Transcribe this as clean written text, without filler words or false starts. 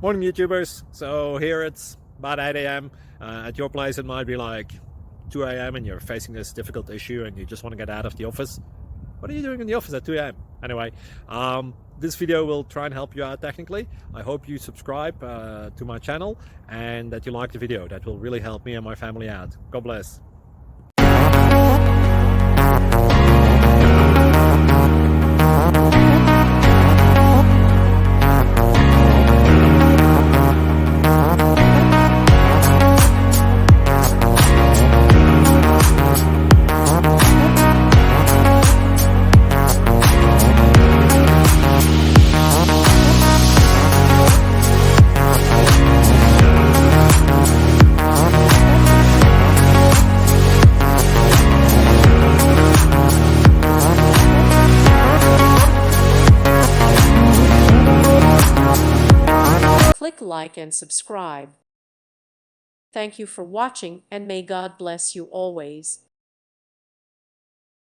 Morning YouTubers. So here it's about 8 a.m. At your place it might be like 2 a.m. and you're facing this difficult issue and you just want to get out of the office. What are you doing in the office at 2 a.m.? Anyway, this video will try and help you out technically. I hope you subscribe to my channel and that you like the video. That will really help me and my family out. God bless. Click like and subscribe. Thank you for watching, and may God bless you always.